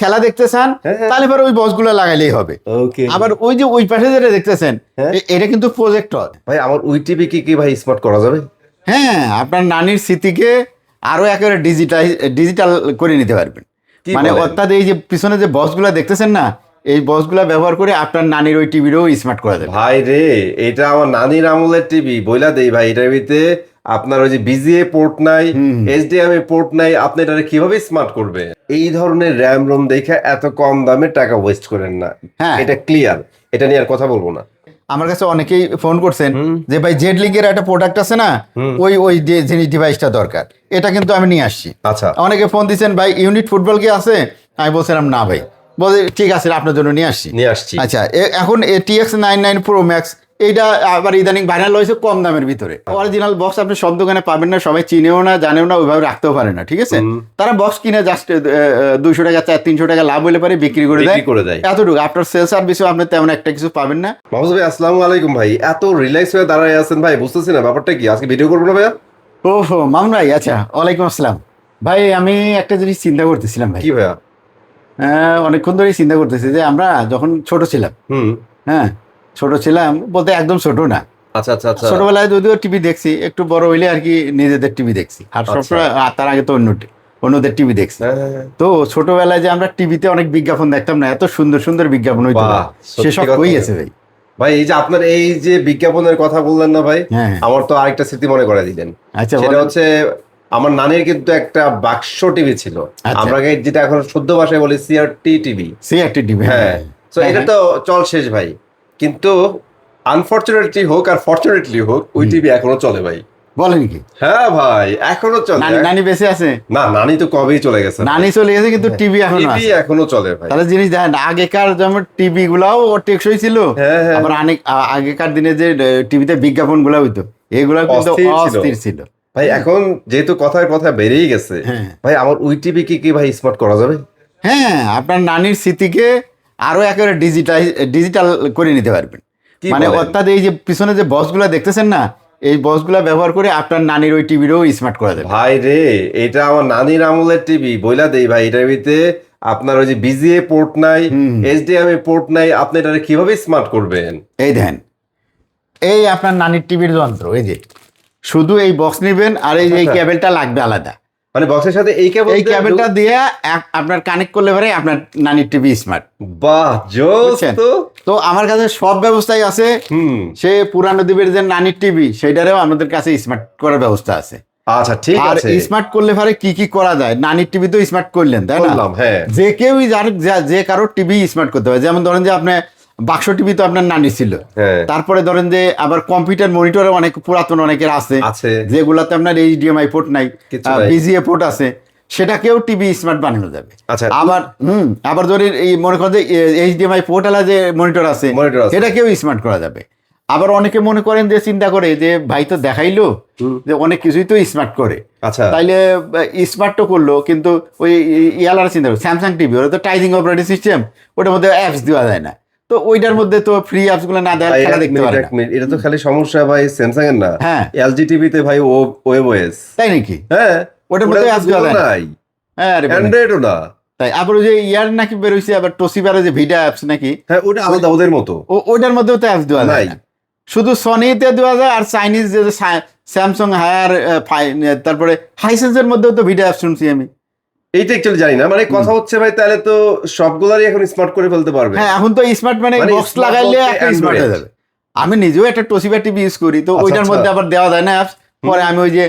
খেলা দেখতে চান তাহলে পরে ওই বক্সগুলো লাগাইলেই হবে। ওকে আবার ওই যে ওই পাশে যেটা দেখতেছেন এটা কিন্তু প্রজেক্টর। ভাই, আমার ওই টিভি কি ভাই স্মার্ট করা যাবে? হ্যাঁ, আপনার নানির স্মৃতিকে আরো একেবারে ডিজিটাল করে নিতে পারবেন। কি মানে বলেন? অর্থাৎ এই যে পিছনে যে বক্সগুলো দেখতেছেন না, এই বক্সগুলো ব্যবহার করে আপনার নানির ওই টিভিরও স্মার্ট করা যাবে। ভাই রে, এটা আমার নানির আমলের টিভি বইলা দেই ভাই। এটার ভিতরে আপনার ওই যে বিজিএ পোর্ট নাই, এইচডিএমআই পোর্ট নাই, আপনি এটা কিভাবে স্মার্ট করবে? এই ধরনের র্যাম রোম দেখে এত কম দামে টাকা ওয়েস্ট করেন না। হ্যাঁ। এটা ক্লিয়ার, এটা নিয়ে আর কথা বলবো না। আমার কাছে অনেকেই ফোন করছেন যে ভাই জেড লিঙ্কের একটা প্রোডাক্ট আছে না, ওই ওই জিনিস ডিভাইসটা দরকার, এটা কিন্তু আমি নিয়ে আসছি। আচ্ছা, অনেকে ফোন দিচ্ছেন ভাই ইউনিট ফুটবল কি আছে, আমি বলছিলাম না ভাই, বলে ঠিক আছে আপনার জন্য নিয়ে আসছি। আচ্ছা, এখন TX 99 Pro Max এইটা আবার ইদানিং ভাইরাল হয়েছে কম দামের ভিতরে। অরিজিনাল বক্স আপনি সব দোকানে পাবেন না, সবাই চিনেও না, জানেও না, ওইভাবে রাখতেও পারে না, ঠিক আছে? তারা বক্স কিনে জাস্ট 200 টাকা 300 টাকা লাভ হলে পারে বিক্রি করে দেয়, এতটুকু। আপনার সেল সার্ভিসও আপনি তেমন একটা কিছু পাবেন না। মাহফুজ ভাই আসসালামু আলাইকুম। ভাই এত রিল্যাক্স হয়ে দাঁড়ায় আছেন ভাই, বুঝতেছি না ব্যাপারটা কি। আজকে ভিডিও করবো না ভাইয়া? ওহো মামুন ভাই, আচ্ছা, ওয়ালাইকুম আসসালাম। ভাই আমি একটা জিনিস চিন্তা করতেছিলাম ভাই। কি ভাইয়া? অনেকক্ষণ ধরেই চিন্তা করতেছি যে আমরা যখন ছোট ছিলাম, হ্যাঁ ছোট ছিলাম বলতে একদম ছোট না, আচ্ছা আচ্ছা আচ্ছা, ছোটবেলায় যদিও টিভি দেখছি, একটু বড় হইলে আর কি নিজেদের টিভি দেখছি, আর সবসময় তার আগে তো অন্যদের টিভি দেখছি। তো ছোটবেলায় যে আমরা টিভিতে অনেক বিজ্ঞাপন দেখতাম না, এত সুন্দর সুন্দর বিজ্ঞাপন হইতো, সেসব কই আছে ভাই? ভাই এই যে আপনার এই যে বিজ্ঞাপনের কথা বললেন না ভাই, হ্যাঁ, আমার তো আরেকটা স্মৃতি মনে করে দিলেন। আচ্ছা, সেটা হচ্ছে আমার নানির কিন্তু একটা বাক্স টিভি ছিল। আমরা যেটা এখন শুদ্ধ ভাষায় বলি সিআরটি টিভি। হ্যাঁ, তো এটা তো চল শেষ ভাই, কিন্তু আনফরচুনেটলি হোক আর ফরচুনেটলি হোক ওই টিভি এখনো চলে ভাই। বলেন কি? হ্যাঁ ভাই, এখনো চলে। নানি বেঁচে আছে? না, নানি তো কবেই চলে গেছে। নানি চলে গেছে কিন্তু টিভি এখনো চলে ভাই। তাহলে জিনিস দেখেন, আগেকার যেমন টিভি গুলাও টেকসই ছিল, আবার অনেক আগেকার দিনে যে টিভিতে বিজ্ঞাপন গুলা হইতো এগুলা কিন্তু অস্থির ছিল ভাই। এখন যেহেতু কথা বেরিয়ে গেছে ভাই, আমার ওই টিভি কি ভাই স্মার্ট করা যাবে? হ্যাঁ, আপনার নানির স্মৃতিকে আরো একেবারে ডিজিটাল করে নিতে পারবেন। মানে অর্থাৎ এই যে পিছনে যে বক্সগুলা দেখতেছেন না, এই বক্সগুলা ব্যবহার করে আপনার নানির ওই টিভিরও স্মার্ট করা যাবে। ভাই রে, এটা আমার নানির আমলের টিভি বইলা দেই ভাই। এটার ভিতরে আপনার ওই যে বিজিএ পোর্ট নাই, এইচডিএমআই পোর্ট নাই, আপনি এটা কিভাবে স্মার্ট করবেন? এই দেখেন, এই আপনার নানির টিভির যন্ত্র, এই যে শুধু এই বক্স নেবেন, আর এই যে কেবলটা লাগবে আলাদা। মানে বক্সের সাথে এই কেবলটা দিয়ে আপনার কানেক্ট করলে পরে আপনার নানির টিভি স্মার্ট। বাহ, জোস। তো আমার কাছে সব ব্যবস্থাই আছে। সে পুরানো দ্বীপের যে নানির টিভি সেটারেও আমাদের কাছে স্মার্ট করার ব্যবস্থা আছে। আচ্ছা, ঠিক আছে। স্মার্ট করলে পরে কি করা যায়? নানির টিভি তো স্মার্ট করলেন, তাই না? যে কেউই যে কারো টিভি স্মার্ট করতে পারে। যেমন ধরেন যে আপনার বাক্স টিভি তো আপনার নানি ছিল, তারপরে ধরেন যে আবার কম্পিউটার মনিটরে অনেক পুরাতন অনেকের আছে যেগুলাতে আপনার এইচডিএমআই পোর্ট নাই, বিজিএ পোর্ট আছে, সেটাকেও টিভি স্মার্ট বানানো যাবে। আবার ধরে এই মনে করেন যে এইচডিএমআই পোর্ট আলা যে মনিটর আছে সেটাকেও স্মার্ট করা যাবে। আবার অনেকে মনে করেন যে চিন্তা করে যে ভাই তো দেখাইলো যে অনেক কিছুই তো স্মার্ট করে, তাইলে স্মার্ট তো করলো, কিন্তু ওই ইয়ালার চিন্তা করে স্যামসাং টিভি, ওরা তো টাইজিং অপারেটিং সিস্টেম, ওটার মধ্যে অ্যাপস দেওয়া যায় না। তো ওইটার মধ্যে তো ফ্রি অ্যাপস গুলো না দেয়, খেলা দেখতে পারে না। এটা তো খালি সমস্যা ভাই স্যামসাং এর না, এলজি টিভিতে ভাই ওয়েব ওএস। তাই নাকি? হ্যাঁ, ওটার মধ্যে অ্যাপস দেওয়া যায় না। হ্যাঁ, অ্যান্ড্রয়েডও না। তাই আবার ওই যে ইয়ার নাকি বের হইছে আবার তোশিবারে যে ভিডিও অ্যাপস নাকি, হ্যাঁ ওটা আলাদা ওদের মতো, ওইটার মধ্যেও তো অ্যাপস দেওয়া যায় না। শুধু সনিতে দেওয়া যায়, আর চাইনিজ যে স্যামসাং হায়ার তারপরে হাইসেন্সের মধ্যেও তো ভিডিও অ্যাপস শুনছি আমি। এইটা অ্যাকচুয়ালি জানি না। মানে কথা হচ্ছে ভাই, তাহলে তো সবগুলারই এখন স্মার্ট করে ফেলতে পারবে। হ্যাঁ, এখন তো স্মার্ট মানে বক্স লাগাইলে একটা স্মার্ট হয়ে যাবে। আমি নিজেও একটা তোশিবা টিভি ইউজ করি, তো ওইটার মধ্যে আবার দেওয়া যায় না অ্যাপস। পরে আমি ওই যে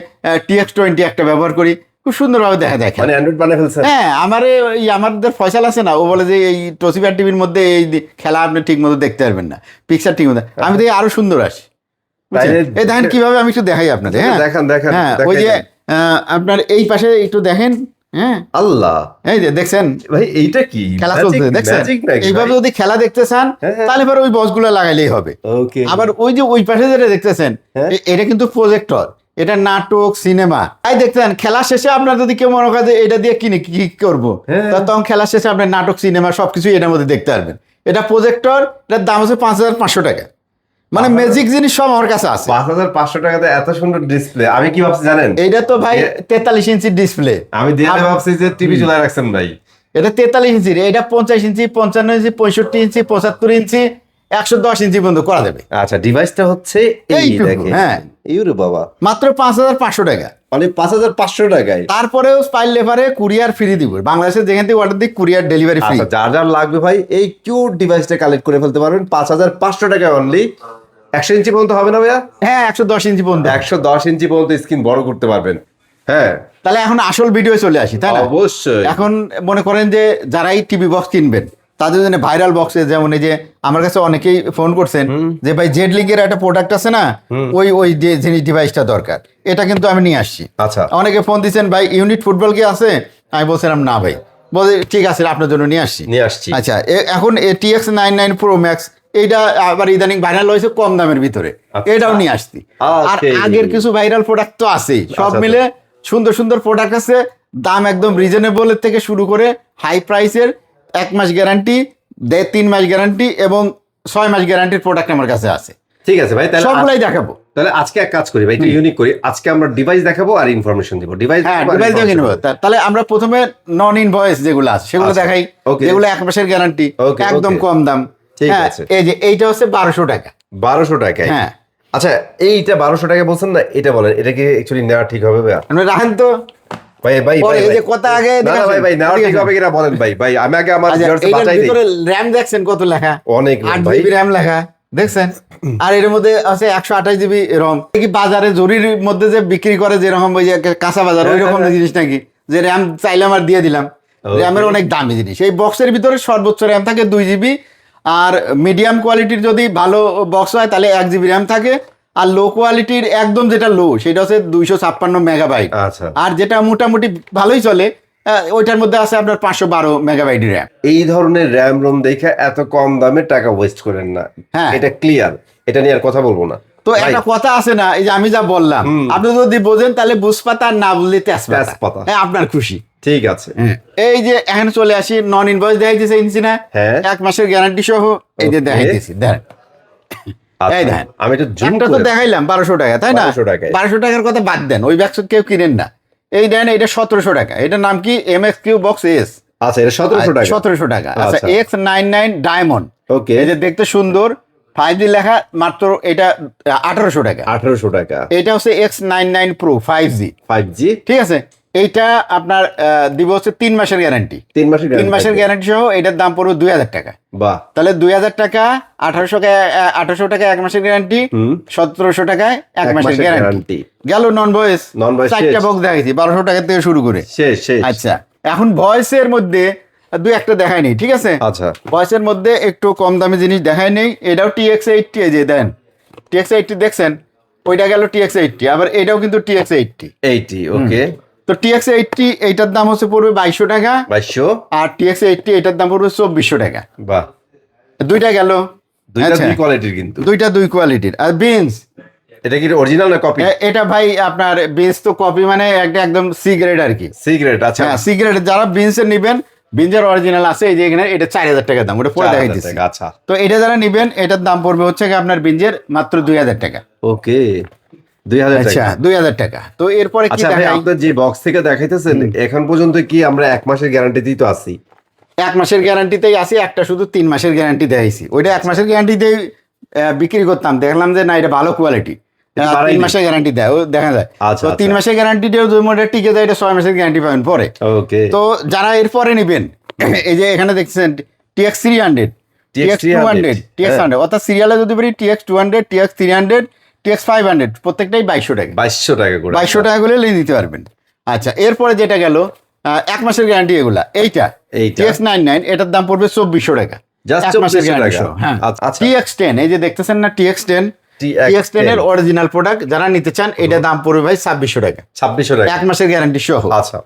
TX 20 একটা ব্যবহার করি, খুব সুন্দরভাবে দেখা যায়। মানে অ্যান্ড্রয়েড বানিয়ে ফেলছে। হ্যাঁ, আমাদের ফয়সাল আছে না, ও বলে যে এই তোশিবা টিভির মধ্যে এই খেলা আপনি ঠিক মতো দেখতে পারবেন না, পিকচার ঠিক মতো। আমি দেখি আরো সুন্দর আসি। এই দেখেন কিভাবে, আমি একটু দেখাই আপনাদের। হ্যাঁ, ওই যে আপনার এই পাশে একটু দেখেন। হ্যাঁ, আল্লাহ, এই যে দেখছেন ভাই, এইটা কি খেলা চলছে দেখছেন? এইভাবে যদি খেলা দেখতে চান তাহলে পরে ওই বক্সগুলো লাগাইলেই হবে। আবার ওই যে ওই পাশে যেটা দেখতেছেন এটা কিন্তু প্রজেক্টর, এটা নাটক সিনেমা তাই দেখতেন। খেলা শেষে আপনার যদি কেউ মনে করে যে এটা দিয়ে কি করবো, তখন খেলা শেষে আপনার নাটক সিনেমা সবকিছু এটার মধ্যে দেখতে পারবেন। এটা প্রজেক্টর, এটার দাম হচ্ছে 5500 টাকা। মানে ম্যাজিক জিনিস সব আমার কাছে আছে। 5500 টাকাতে এত সুন্দর ডিসপ্লে! আমি কি ভাবছি জানেন? এইটা তো ভাই 43 ইঞ্চি ডিসপ্লে। আমি দিয়ে ভাবছি যে টিভি ঝুলায় রাখছেন ভাই। এটা 43 ইঞ্চি, এটা 50 ইঞ্চি, 55 ইঞ্চি, 65 ইঞ্চি, 75 ইঞ্চি, 110 ইঞ্চি পর্যন্ত করা যাবে। আচ্ছা, ডিভাইসটা হচ্ছে এই দেখেন, হ্যাঁ ইউরে বাবা, মাত্র 5,500 টাকা, মানে 5,500 টাকায়। তারপরেও স্পাইল লেভারে কুরিয়ার ফ্রি দিব, বাংলাদেশের যেখান থেকে অর্ডার দিই কুরিয়ার ডেলিভারি ফ্রি। আচ্ছা, যার যার লাগবে ভাই এই কিউট ডিভাইসটা কালেক্ট করে ফেলতে পারবেন 5,500 টাকা অনলি। 100 ইঞ্চি পর্যন্ত হবে না ভাইয়া? হ্যাঁ 110 ইঞ্চি পর্যন্ত, 110 ইঞ্চি পর্যন্ত স্ক্রিন বড় করতে পারবেন। হ্যাঁ, তাহলে এখন আসল ভিডিও চলে আসি, তাই না? অবশ্যই। এখন মনে করেন যে যারাই টিভি বক্স কিনবেন তাদের জন্য ভাইরাল বক্সে, যেমন এই যে আমার কাছে অনেকেই ফোন করছেন যে ভাই জেড লিঙ্কের একটা প্রোডাক্ট আছে না, ওই যে জিনিস ডিভাইসটা দরকার, এটা কিন্তু আমি নিয়ে আসছি। আচ্ছা, অনেকে ফোন দিচ্ছেন ভাই ইউনিট ফুটবল কি আছে, আমি বলছিলাম না ভাই, বলে ঠিক আছে আপনার জন্য নিয়ে আসছি। আচ্ছা, এখন TX 99 Pro Max এইটা আবার ইদানিং ভাইরাল হয়েছে কম দামের ভিতরে, এটাও নিয়ে আসছি। আর আগের কিছু ভাইরাল প্রোডাক্ট তো আছেই, সব মিলে সুন্দর সুন্দর প্রোডাক্ট আছে, দাম একদম রিজনেবলের থেকে শুরু করে হাই প্রাইসের, 1 মাস গ্যারান্টি, 3 মাস গ্যারান্টি এবং 6 মাস গ্যারান্টির প্রোডাক্ট আমার কাছে আছে। ঠিক আছে ভাই, তাহলে সবগুলাই দেখাবো। তাহলে আজকে এক কাজ করি ভাই, একটু ইউনিক করি, আজকে আমরা ডিভাইস দেখাবো আর ইনফরমেশন দিব। ডিভাইস দেখে নেবো। তাহলে আমরা প্রথমে নন ইনভয়েস যেগুলো আছে সেগুলো দেখাই, যেগুলো 1 মাসের গ্যারান্টি, একদম কম দাম। ঠিক আছে, এই যে এইটা হচ্ছে 1200 টাকা। 1200 টাকায়? হ্যাঁ। আচ্ছা, এইটা 1200 টাকা বলছেন না, এটা বলেন, এটা কি অ্যাকচুয়ালি নেওয়া ঠিক হবে ভাই? রাখেন তো ভাই, এই যে কথা আগে না ভাই নেওয়া ঠিক হবে কিনা বলেন ভাই, আমি আগে আমার ভিউয়ার্সকে বাঁচাই দিই। ভিতরে RAM দেখছেন কত লেখা? অনেক 8 GB RAM লেখা দেখছেন, আর এর মধ্যে আছে 128 GB ROM। কি বাজারে জরির মধ্যে যে বিক্রি করে যেরকম ওই যে কাঁচা বাজার, ওই রকম জিনিস নাকি যে RAM চাইলাম আর দিয়ে দিলাম? RAM-এর অনেক দামি জিনিস। এই বক্সের ভিতরে সর্বোচ্চ RAM থাকে 2 GB, আর মিডিয়াম কোয়ালিটির যদি ভালো বক্স হয় তাহলে 1 GB RAM থাকে, আর লো কোয়ালিটির একদম যেটা লো সেটা হচ্ছে 256 মেগাবাইট। আচ্ছা, আর যেটা মোটামুটি ভালোই চলে ওইটার মধ্যে আছে আপনার 512 মেগাবাইট RAM। এই ধরনের RAM ROM দেখে এত কম দামে টাকা ওয়েস্ট করেন না। হ্যাঁ, এটা ক্লিয়ার, এটা নিয়ে আর কথা বলবো না। তো একটা কথা আছে না, এই যে আমি যা বললাম, আপনি যদি বোঝেন তাহলে বুঝপাতা, না বুঝলে তেজপাতা। হ্যাঁ, আপনার খুশি। ঠিক আছে, এই যে এখন চলে আসি নন ইনভয়েস দেখাইতেছে ইঞ্চি না, 1 মাসের গ্যারান্টি সহ এই যে দেখাইতেছি, দেখেন। এই দেখেন, আমি তো দেখাইলাম 1200 টাকা, তাই না? 1200 টাকার কথা বাদ দেন, ওই ব্যাগ কেউ কিনেন না। এই দেন, এটা 1700 টাকা। এটার নাম কি? MXQ Box S। আচ্ছা, এটা 1700 টাকা। 1700 টাকা। আচ্ছা, X99 Diamond। ওকে, এই যে দেখতে সুন্দর 5G লেখা, মাত্র এটা 1800 টাকা। 1800 টাকা। এটা হচ্ছে X99 Pro 5G। ঠিক আছে, এইটা আপনার দিব হচ্ছে 3 মাসের গ্যারান্টি। 3 মাসের গ্যারান্টি সহ এটার দাম পড়বে 2000 টাকা। বাহ, তাহলে 2000 টাকা, 1800 টাকা 1 মাসের গ্যারান্টি, 1700 টাকায় 1 মাসের গ্যারান্টি গেল। নন ভয়েস 4টা বক্স দেখাইছি 1200 টাকা থেকে শুরু করে। আচ্ছা, এখন ভয়েসের মধ্যে 2-1টা দেখাই নেই, ঠিক আছে? আচ্ছা, ভয়েসের মধ্যে একটু কম দামি জিনিস দেখাই নেই। এটাও TX 80, এই যে দেন TX 80 দেখছেন, ওইটা গেল TX 80, আবার এটাও কিন্তু TX 80। ওকে, তো TX 80 এইটার দাম হচ্ছে পড়বে 2200 টাকা, 2200। আর TX 80 এইটার দাম পড়বে 2400 টাকা। বাহ, দুইটা গেল, দুইটা দুই কোয়ালিটির, কিন্তু দুইটা দুই কোয়ালিটির। আর বিনস, এটা কি অরিজিনাল না কপি? এটা ভাই আপনার বিনস তো কপি, মানে একটা একদম সি গ্রেড আর কি। C grade? আচ্ছা, হ্যাঁ সি গ্রেড। যারা বিনসের নেবেন, বিনসের অরিজিনাল আছে এই যে এখানে, এটা 4000 টাকা দাম, ওটা পরে দেখাইতেছি। আচ্ছা, তো এটা যারা নেবেন এটার দাম পড়বে হচ্ছে আপনার বিনজের মাত্র 2000 টাকা। ওকে, 2000 টাকা। আচ্ছা, 2000 টাকা। তো এরপরে কি দেখাই? আপনার যে বক্স থেকে দেখাইতেছেন এখন পর্যন্ত কি আমরা 1 মাসের গ্যারান্টিতেই তো আছি? 1 মাসের গ্যারান্টিতেই আছি, একটা শুধু 3 মাসের গ্যারান্টি দেখাইছি। ওইটা 1 মাসের গ্যারান্টিতেই বিক্রি করতাম, দেখলাম যে না এটা ভালো কোয়ালিটি, 3 মাসের গ্যারান্টি দেয়, ও দেখা যায়। তো 3 মাসের গ্যারান্টি দিয়েও যদি মোটে টিকে যায়, এটা 6 মাসের গ্যারান্টি পাবেন পরে। ওকে, তো যারা এরপরে নেবেন, এই যে এখানে দেখছেন TX 300, TX 200, TX 100, অর্থাৎ সিরিয়ালে যদি বলি TX 200, TX 300, TX 500, প্রত্যেকটাই 2200 টাকা। 2200 টাকা করে, 2200 টাকা করে নিতে পারবেন। আচ্ছা, এরপরে যেটা গেল 1 মাসের গ্যারান্টি, এগুলা এইটা TX 99, এটার দাম পড়বে 2400 টাকা, 1 মাসের গ্যারান্টি। হ্যাঁ, TX 10, এই যে দেখতেছেন না TX 10, TX 10 এর অরিজিনাল প্রোডাক্ট যারা নিতে চান, এটা দাম পড়বে ভাই 2600 টাকা। 2600 টাকা, 1 মাসের গ্যারান্টি সহ। আচ্ছা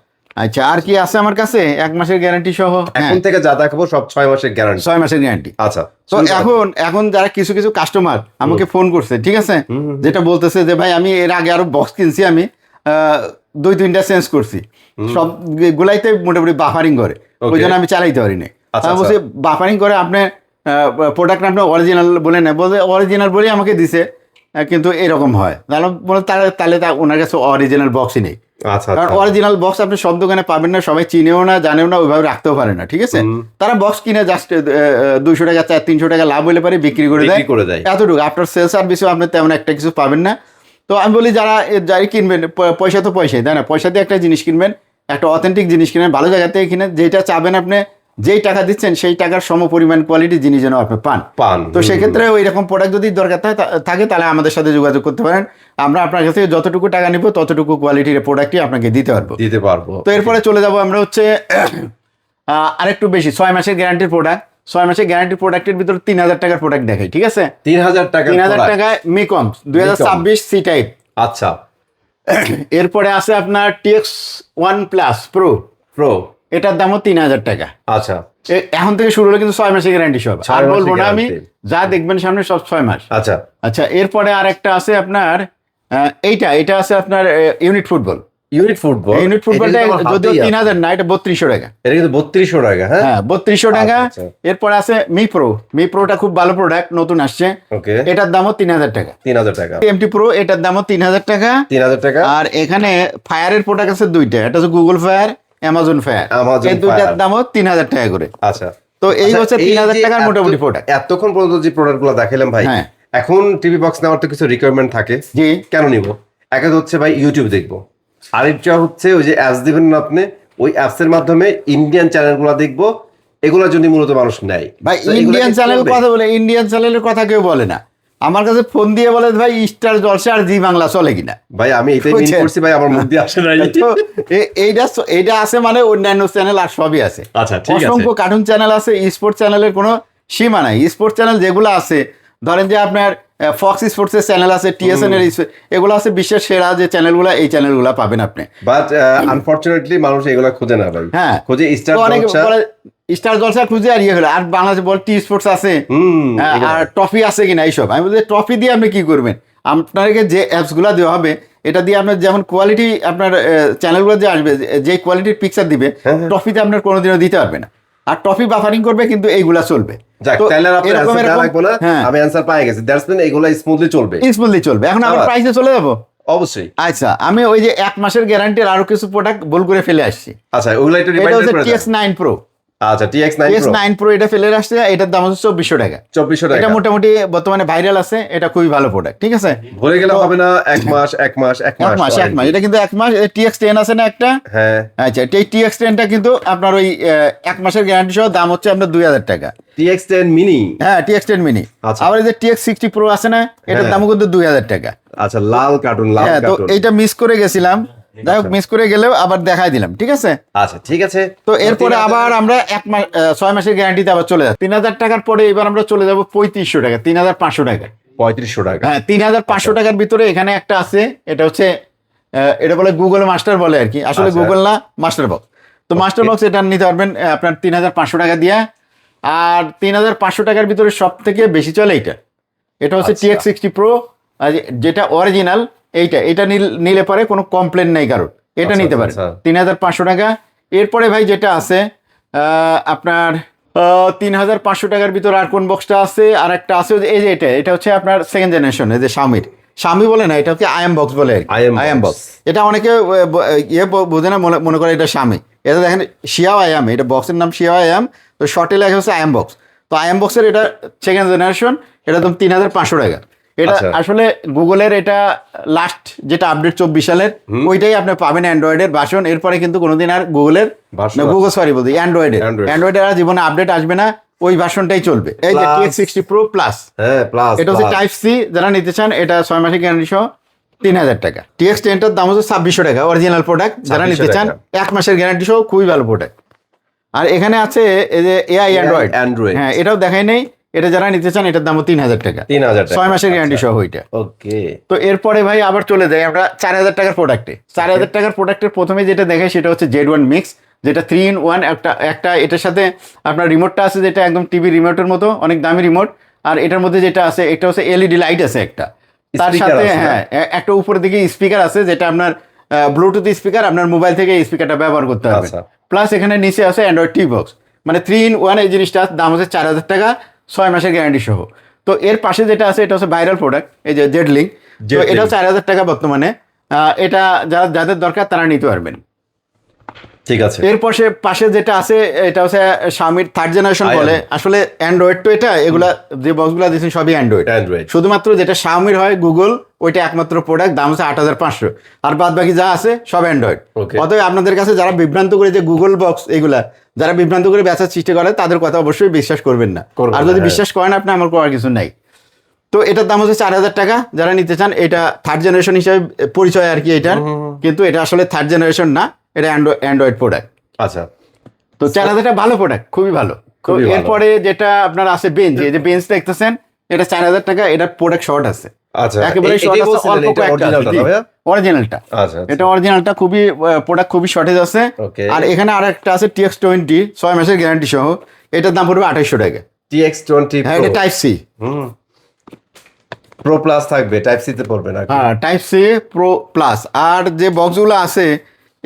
আচ্ছা, আর কি আছে আমার কাছে 1 মাসের গ্যারান্টি সহ? এখন থেকে যা দেখাবো সব 6 মাসের গ্যারান্টি। 6 মাসের গ্যারান্টি। আচ্ছা, তো এখন যারা কিছু কিছু কাস্টমার আমাকে ফোন করছে, ঠিক আছে, যেটা বলতেছে যে ভাই আমি এর আগে আরো বক্স কিনছি, আমি 2-3টা চেঞ্জ করছি, সব গুলাইতে মোটামুটি বাফারিং করে, ওই জন্য আমি চালাইতে পারি না। আমি বলছি বাফারিং করে আপনি প্রোডাক্ট আপনার অরিজিনাল বলে না, বলতে অরিজিনাল বলেই আমাকে দিছে, কিন্তু এরকম হয়। তাহলে ওনার কাছে অরিজিনাল বক্সই নেই। আচ্ছা কারণ অরিজিনাল বক্স আপনি সব দোকানে পাবেন না, সবাই চিনেও না, জানেও না, ওইভাবে রাখতেও পারে না, ঠিক আছে? তারা বক্স কিনে জাস্ট 200 টাকা 300 টাকা লাভ হলে পারে বিক্রি করে দেয়, এতটুকু। আপনার সেল সার্ভিসও আপনি তেমন একটা কিছু পাবেন না। তো আমি বলি যাই কিনবেন, পয়সা তো পয়সাই, তাই না? পয়সা দিয়ে একটা জিনিস কিনবেন, একটা অথেন্টিক জিনিস কিনবেন, ভালো জায়গা থেকে কিনেন, যেটা চাবেন আপনি, যেই টাকা দিচ্ছেন সেই টাকার সম পরিমাণ কোয়ালিটি জিনিস যেন আপনি পান। তো সেক্ষেত্রে ওই রকম প্রোডাক্ট যদি দরকার থাকে তাহলে আমাদের সাথে যোগাযোগ করতে পারেন। আমরা আপনার কাছ থেকে যতটুকু টাকা নিব ততটুকু কোয়ালিটির প্রোডাক্টই আপনাকে দিতে পারবো। তো এরপরে চলে যাবো আমরা হচ্ছে আরেকটু বেশি 6 মাসের গ্যারান্টির প্রোডাক্ট। 6 মাসের গ্যারান্টি প্রোডাক্টের ভিতরে 3000 টাকার প্রোডাক্ট দেখাই, ঠিক আছে? 3000 টাকায় মিকম 2026 সি টাইপ। আচ্ছা, এরপরে আছে আপনার TX1 প্লাস প্রো, এটার দামও 3000 টাকা। আচ্ছা, এখন থেকে শুরু হলো কিন্তু 6 মাসের গ্যারান্টি সব, আর বলবো না আমি, যা দেখবেন সামনে সব 6 মাস। আচ্ছা, এরপরে আর একটা আছে আপনার এইটা আছে আপনার ইউনিট ফুটবল। ইউনিট ফুটবলটা যদিও 3000 না, এটা 3200 টাকা। এটা কিন্তু 3200 টাকা। হ্যাঁ, 3200 টাকা। এরপরে আছে মি প্রোটা খুব ভালো প্রোডাক্ট, নতুন আসছে, এটার দামও 3000 টাকা। MT প্রো, এটার দামও 3000 টাকা। আর এখানে ফায়ারের প্রোডাক্ট আছে দুইটা, এটা হচ্ছে গুগল ফায়ার, অ্যামাজন ফায়ার, এই দুইটার দামও 3000 টাকা করে। আচ্ছা, তো এই হচ্ছে 3000 টাকার মোটামুটি প্রোডাক্ট। এতক্ষণ পর্যন্ত যে প্রোডাক্টগুলো দেখালাম ভাই, এখন টিভি বক্স নেওয়ার তো কিছু রিকোয়ারমেন্ট থাকে, জি কেন নিব? একটা হচ্ছে ভাই ইউটিউব দেখবো, আরেকটা হচ্ছে ওই যে অ্যাপস দিবেন না আপনি, ওই অ্যাপস এর মাধ্যমে ইন্ডিয়ান চ্যানেলগুলো দেখবো, এগুলোর জন্য মূলত মানুষ নেয় ভাই। ইন্ডিয়ান চ্যানেলের কথা বলে, ইন্ডিয়ান চ্যানেলের কথা কেউ বলে না। আমার কাছে ফোন দিয়ে বলে ভাই স্টার জলসা আর জি বাংলা চলে কিনা। ভাই আমি এটাই মিন করছি ভাই, আমার মুখ দিয়ে আসে না। এইটা আছে মানে অন্যান্য চ্যানেল আর সবই আছে। আচ্ছা, ঠিক আছে। অসংখ্য কার্টুন চ্যানেল আছে, স্পোর্টস চ্যানেলের কোনো সীমা নাই। স্পোর্টস চ্যানেল যেগুলো আছে, ধরেন যে আপনার ফক্স স্পোর্টসের চ্যানেল আছে, TSN এর, এগুলো আছে বিশ্বের সেরা যে চ্যানেলগুলো, এই চ্যানেলগুলো পাবেন আপনি। বাট আনফরচুনেটলি মানুষ এগুলো খোঁজে না ভাই। হ্যাঁ, খোঁজে স্টার জলসা খুঁজে আর ইয়ে হলো, আর বাংলাদেশে বল টি স্পোর্টস আছে, আর ট্রফি আছে কিনা এইসব। আমি বলছি ট্রফি দিয়ে আপনি কি করবেন? আপনাকে যে অ্যাপস গুলা দেওয়া হবে, এটা দিয়ে আপনার যেমন কোয়ালিটি, আপনার চ্যানেলগুলো যে আসবে, যে কোয়ালিটির পিকচার দিবে, ট্রফিতে আপনার কোনোদিনও দিতে পারবে না। আর ট্রফি বাফারিং করবে, কিন্তু এইগুলা চলবে। আমি অ্যানসার পেয়ে গেছি, দ্যাটস মিন এগুলা স্মুথলি চলবে। এখন আমরা প্রাইসে চলে যাবো। অবশ্যই। আচ্ছা, আমি ওই যে 1 মাসের গ্যারান্টির আরো কিছু প্রোডাক্ট ভুল করে ফেলে আসছি। আচ্ছা, ওগুলা একটু রিমাইন্ডার করে দাও। TX9 Pro। আচ্ছা, TX9 Pro এটা ফেলে আসছে, এটার দাম হচ্ছে 2400 টাকা। 2400 টাকা। এটা মোটামুটি বর্তমানে ভাইরাল আছে, এটা খুবই ভালো প্রোডাক্ট, ঠিক আছে? ভুলে গেলে হবে না, 1 মাস। এটা কিন্তু 1 মাস। TX10 আছে না একটা? হ্যাঁ। আচ্ছা, এই TX10টা কিন্তু আপনার ওই 1 মাসের গ্যারান্টি সহ দাম হচ্ছে আপনার 2000 টাকা। TX10 mini. হ্যাঁ, TX10 মিনি। আবার এই যে TX60 Pro আছে না, এটার দাম কিন্তু 2000 টাকা। আচ্ছা, লাল কার্টুন। তো এইটা মিস করে গেছিলাম, যাই হোক, মিস করে গেলেও আবার দেখাই দিলাম, ঠিক আছে? আচ্ছা, ঠিক আছে। তো এরপরে আবার আমরা 6 মাসের গ্যারান্টিতে আবার চলে যাব 3000 টাকার পরে। এবার আমরা চলে যাব 3500 টাকা, 3500 টাকা। 3500 টাকা। হ্যাঁ, 3500 টাকার ভিতরে এখানে একটা আছে, এটা হচ্ছে এটা বলে গুগল মাস্টার বলে আর কি, আসলে গুগল না, মাস্টার বক্স। তো মাস্টার বক্স এটা নিতে পারবেন আপনার 3500 টাকা দিয়ে। আর 3500 টাকার ভিতরে সব থেকে বেশি চলে এটা হচ্ছে TX60 Pro, যেটা অরিজিনাল। এটা নিলে পরে কোনো কমপ্লেন নেই কারোর, এটা নিতে পারেন 3500 টাকা। এরপরে ভাই যেটা আছে আপনার 3500 টাকার ভিতরে আর কোন বক্সটা আছে? আর একটা আছে এই যে এটা হচ্ছে আপনার সেকেন্ড জেনারেশন, এই যে স্বামী বলে না, এটা হচ্ছে আইএম বক্স বলে, আইএম বক্স। এটা অনেকে বোঝে না, মনে করে এটা স্বামী। এটা দেখেন শিয়াও আইএম, এটা বক্সের নাম শিয়াও আইএম, তো শর্টে লেখা হচ্ছে আইএম বক্স। তো আইএম বক্সের এটা সেকেন্ড জেনারেশন, এটা তো 3500 টাকা। এটা আসলে গুগলের এটা লাস্ট যেটা আপডেট 24 সালের, ওইটাই আপনি পাবেন অ্যান্ড্রয়েডের ভার্সন। এরপরে কিন্তু কোনোদিন আর গুগলের অ্যান্ড্রয়েডের আর জীবনে আপডেট আসবে না, ওই ভার্সনটাই চলবে। এই যে TX60 Pro প্লাস, এটা হচ্ছে টাইপ সি। যারা নিতে চান, এটা 6 মাসের গ্যারান্টি সহ 3000 টাকা। TX10টার দাম হচ্ছে 2600 টাকা, অরিজিনাল প্রোডাক্ট। যারা নিতে চান 1 মাসের গ্যারান্টি সহ, খুবই ভালো প্রোডাক্ট। আর এখানে আছে এই যে AI অ্যান্ড্রয়েড, হ্যাঁ, এটাও দেখাই নেই। এটা যারা নিতে চান, এটার দাম 3000 টাকা, 6 মাসের গ্যারান্টি সহ ওইটা। ওকে। তো এরপরে ভাই আবার চলে যাই আমরা 4000 টাকার প্রোডাক্টে। 4000 টাকার প্রোডাক্টের প্রথমে যেটা দেখাই সেটা হচ্ছে Z1 মিক্স, যেটা 3-in-1। একটা এটার সাথে আপনার রিমোটটা আছে, যেটা একদম টিভি রিমোটের মতো, অনেক দামি রিমোট। আর এটার মধ্যে যেটা আছে, এটা হচ্ছে LED লাইট আছে একটা, তার সাথে হ্যাঁ একটা উপরের দিকে স্পিকার আছে, যেটা আপনার ব্লুটুথ স্পিকার, আপনার মোবাইল থেকে এই স্পিকারটা ব্যবহার করতে হবে। প্লাস এখানে নিচে আছে অ্যান্ড্রয়েড টি বক্স, মানে 3-in-1 এই জিনিসটার দাম হচ্ছে 4000 টাকা, 6 মাসের গ্যারান্টি সহ। তো এর পাশে যেটা আছে, এটা হচ্ছে ভাইরাল প্রোডাক্ট, এই যে জেড লিঙ্ক। তো এটাও 4000 টাকা বর্তমানে, এটা যাদের দরকার তারা নিতে পারবেন। ঠিক আছে। এর পাশে যেটা আছে এটা হচ্ছে Xiaomi থার্ড জেনারেশন বলে, আসলে অ্যান্ড্রয়েড তো এটা, এগুলা যে বক্সগুলো দিয়েছেন সবই অ্যান্ড্রয়েড। শুধুমাত্র যেটা Xiaomi হয় গুগল, ওইটা একমাত্র প্রোডাক্ট, দাম হচ্ছে 8,500, আর বাদ বাকি যা আছে সব অ্যান্ড্রয়েড। অতএব আপনাদের কাছে যারা বিভ্রান্ত করে যে গুগল বক্স এগুলা যারা বিভ্রান্ত করে বেচার সৃষ্টি করে তাদের কথা অবশ্যই বিশ্বাস করবেন না, আর যদি বিশ্বাস করেন আপনি, আমার করার কিছু নাই। তো এটার দাম হচ্ছে 4,000 টাকা। যারা নিতে চান, এটা থার্ড জেনারেশন হিসেবে পরিচয় আর কি এটার, কিন্তু এটা আসলে থার্ড জেনারেশন না, এটা অ্যান্ড্রয়েড প্রোডাক্ট। আচ্ছা, তো 4,000 টাকা ভালো প্রোডাক্ট, খুবই ভালো। তো এরপরে যেটা আপনার আছে বেঞ্চ, এই যে বেঞ্চ দেখতেছেন, এটা 4,000 টাকা, এটার প্রোডাক্ট শর্ট আছে, একেবারে শর্ট আছে, অল্প কয়েকটা অরিজিনালটা। এটা অরিজিনালটা খুবই প্রোডাক্ট খুবই শর্টেজ আছে। আর এখানে আরেকটা আছে TX20 6 মাসের গ্যারান্টি সহ, এটার দাম পড়বে 2,800 টাকা। TX20 হ্যাঁ, এটা টাইপ সি প্রো প্লাস থাকবে, টাইপ সি তে পড়বে না? হ্যাঁ, টাইপ সি প্রো প্লাস। আর যে বক্সগুলো আছে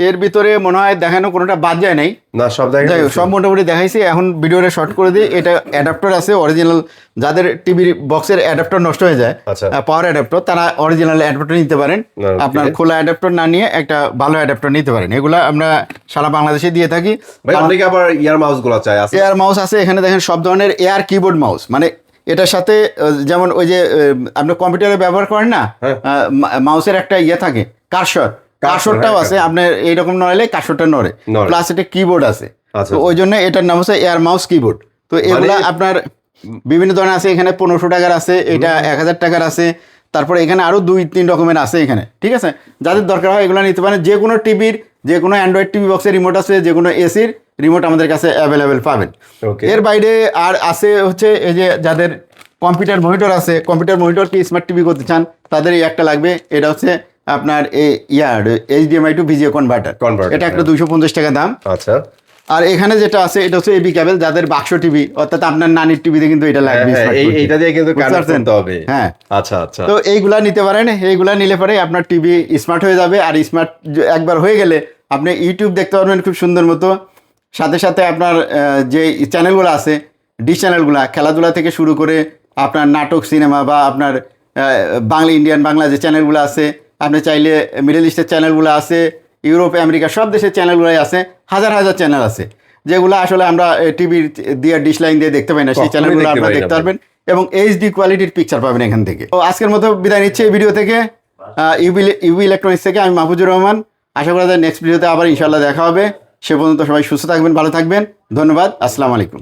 এর ভিতরে মনে হয় দেখানো কোনোটা বাদ যায় নাই না, সব মোটামুটি দেখাইছি। এখন ভিডিওটা শর্ট করে দিই। এটা অ্যাডাপ্টার আছে অরিজিনাল, যাদের টিভির বক্সের অ্যাডাপ্টার নষ্ট হয়ে যায়, পাওয়ার অ্যাডাপ্টার, তারা অরিজিনাল অ্যাডাপ্টার নিতে পারেন। আপনার খোলা অ্যাডাপ্টার না নিয়ে একটা ভালো অ্যাডাপ্টার নিতে পারেন। এগুলা আমরা সারা বাংলাদেশে দিয়ে থাকি। অনেকে আবার ইয়ার মাউস গুলো চায়, এয়ার মাউস আছে এখানে, দেখেন সব ধরনের এয়ার কিবোর্ড মাউস, মানে এটার সাথে যেমন ওই যে আপনি কম্পিউটারে ব্যবহার করেন না, মাউসের একটা ইয়ে থাকে কার্সরটাও আছে, আপনার এইরকম নড়লে কার্সরটা নড়ে, প্লাস এটা কিবোর্ড আছে। তো ওই জন্য এটার নাম হচ্ছে এয়ার মাউস কিবোর্ড। তো এগুলা আপনার বিভিন্ন ধরনের আছে, এখানে 1,500 টাকার আছে, এটা 1,000 টাকার আছে, তারপরে এখানে আরো 2-3 রকমের আছে এখানে। ঠিক আছে, যাদের দরকার হয় এগুলো নিতে পারেন। যে কোনো টিভির, যে কোনো অ্যান্ড্রয়েড টিভি বক্সের রিমোট আছে, যে কোনো এসির রিমোট আমাদের কাছে অ্যাভেলেবেল পাবেন। এর বাইরে আর আছে হচ্ছে এই যে যাদের কম্পিউটার মনিটর আছে, কম্পিউটার মনিটরকে স্মার্ট টিভি করতে চান, তাদের এই একটা লাগবে। এটা হচ্ছে আপনার HDMI টু VGA কনভার্টার, এটা একটা 250 টাকা দাম। আচ্ছা। আর এখানে যেটা আছে এটা হচ্ছে এবি কেবল, যাদের বাক্স টিভি, অর্থাৎ আপনার নানির টিভিতে কিন্তু এটা লাগবে, এইটা দিয়ে কিন্তু কানেক্ট করতে হবে। হ্যাঁ, আচ্ছা আচ্ছা। তো এইগুলা নিতে পারেন, এইগুলা নিলে পরে আপনার টিভি স্মার্ট হয়ে যাবে। আর স্মার্ট একবার হয়ে গেলে আপনি ইউটিউব দেখতে পারবেন খুব সুন্দর মতো। সাথে সাথে আপনার যে চ্যানেলগুলো আছে, ডিশ চ্যানেলগুলা, খেলাধুলা থেকে শুরু করে আপনার নাটক, সিনেমা, বা আপনার ইন্ডিয়ান বাংলা যে চ্যানেলগুলো আছে, আপনি চাইলে মিডল ইস্টের চ্যানেলগুলো আছে, ইউরোপ, আমেরিকা, সব দেশের চ্যানেলগুলোই আছে, হাজার হাজার চ্যানেল আছে, যেগুলো আসলে আমরা টিভির দিয়ে ডিশ লাইন দিয়ে দেখতে পাই না, সেই চ্যানেলগুলো আপনারা দেখতে পারবেন এবং HD কোয়ালিটির পিকচার পাবেন এখান থেকে। তো আজকের মতো বিদায় নিচ্ছে এই ভিডিও থেকে, ইউবি ইলেকট্রনিক্স থেকে। আমি মাহফুজুর রহমান। আশা করা যায় নেক্সট ভিডিওতে আবার ইনশাল্লাহ দেখা হবে। সে পর্যন্ত সবাই সুস্থ থাকবেন, ভালো থাকবেন। ধন্যবাদ। আসসালামু আলাইকুম।